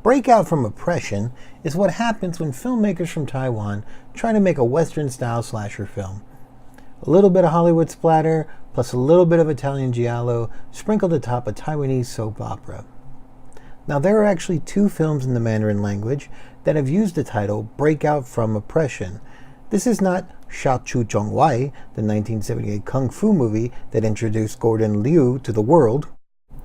Breakout from Oppression is what happens when filmmakers from Taiwan try to make a Western-style slasher film. A little bit of Hollywood splatter, plus a little bit of Italian giallo, sprinkled atop a Taiwanese soap opera. Now, there are actually two films in the Mandarin language that have used the title Breakout from Oppression. This is not Sha Chu Zhong Wai, the 1978 kung fu movie that introduced Gordon Liu to the world.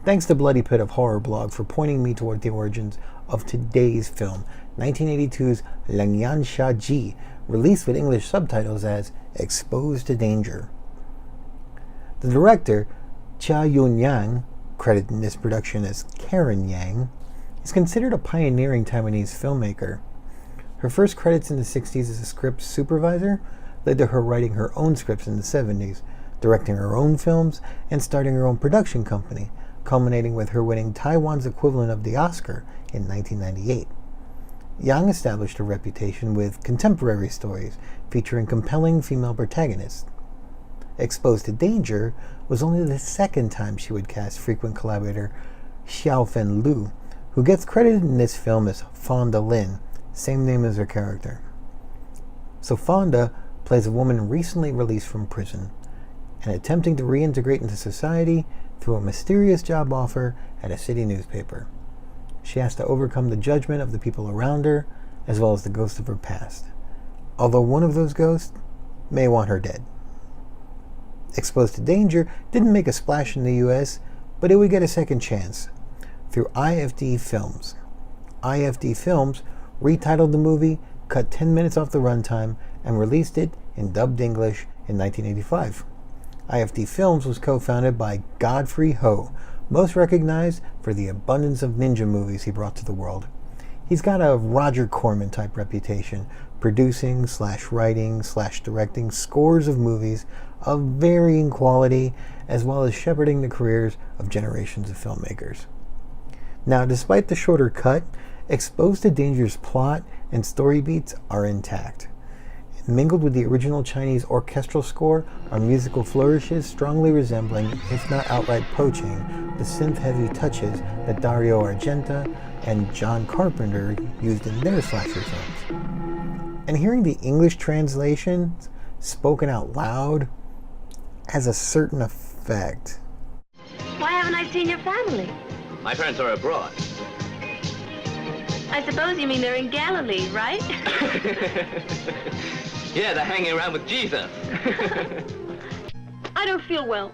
Thanks to Bloody Pit of Horror blog for pointing me toward the origins of today's film, 1982's LENG Sha Ji, released with English subtitles as Exposed to Danger. The director, Chia-Yun, credited in this production as Karen Yang, is considered a pioneering Taiwanese filmmaker. Her first credits in the 60s as a script supervisor led to her writing her own scripts in the 70s, directing her own films, and starting her own production company, culminating with her winning Taiwan's equivalent of the Oscar in 1998. Yang established her reputation with contemporary stories featuring compelling female protagonists. Exposed to Danger was only the second time she would cast frequent collaborator Xiaofen Lu, who gets credited in this film as Fonda Lin, same name as her character. So Fonda plays a woman recently released from prison and attempting to reintegrate into society through a mysterious job offer at a city newspaper. She has to overcome the judgment of the people around her, as well as the ghost of her past, although one of those ghosts may want her dead. Exposed to Danger didn't make a splash in the US, but it would get a second chance through IFD Films. IFD Films retitled the movie, cut 10 minutes off the runtime, and released it in dubbed English in 1985. IFD Films was co-founded by Godfrey Ho, most recognized for the abundance of ninja movies he brought to the world. He's got a Roger Corman type reputation, producing / writing / directing scores of movies of varying quality, as well as shepherding the careers of generations of filmmakers. Now, despite the shorter cut, Exposed to Danger's plot and story beats are intact. Mingled with the original Chinese orchestral score are musical flourishes strongly resembling, if not outright poaching, the synth-heavy touches that Dario Argento and John Carpenter used in their slasher films. And hearing the English translations spoken out loud has a certain effect. Why haven't I seen your family? My parents are abroad. I suppose you mean they're in Galilee, right? Yeah, they're hanging around with Jesus. I don't feel well.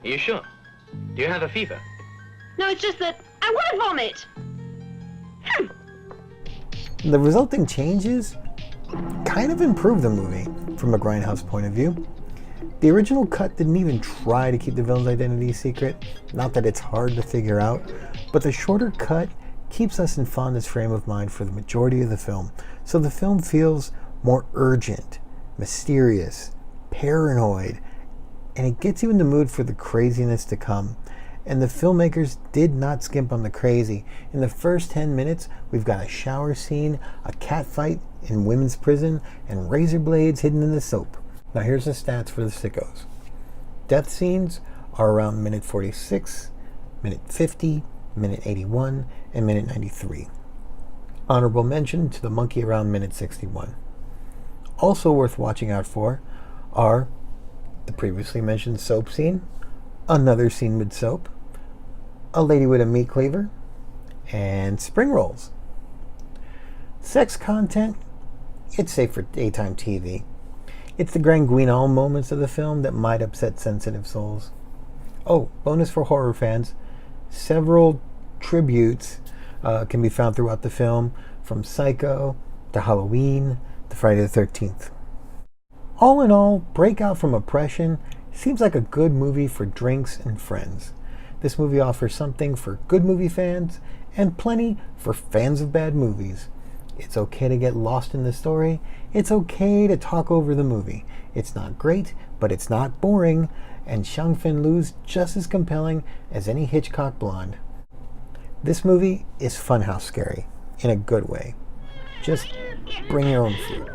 Are you sure? Do you have a fever? No, it's just that I want to vomit. The resulting changes kind of improve the movie from a grindhouse point of view. The original cut didn't even try to keep the villain's identity secret, not that it's hard to figure out, but the shorter cut keeps us in Fonda's frame of mind for the majority of the film, so the film feels more urgent, mysterious, paranoid, and it gets you in the mood for the craziness to come. And the filmmakers did not skimp on the crazy. In the first 10 minutes, we've got a shower scene, a cat fight in women's prison, and razor blades hidden in the soap. Now here's the stats for the sickos. Death scenes are around minute 46, minute 50, minute 81, and minute 93. Honorable mention to the monkey around minute 61. Also worth watching out for are the previously mentioned soap scene, another scene with soap, a lady with a meat cleaver, and spring rolls. Sex content, it's safe for daytime TV. It's the grand guignol moments of the film that might upset sensitive souls. Oh, bonus for horror fans, several tributes can be found throughout the film, from Psycho to Halloween to Friday the 13th. All in all, Breakout from Oppression seems like a good movie for drinks and friends. This movie offers something for good movie fans and plenty for fans of bad movies. It's okay to get lost in the story. It's okay to talk over the movie. It's not great, but it's not boring, and Xiaofen Lu's just as compelling as any Hitchcock blonde. This movie is funhouse scary, in a good way. Just bring your own food.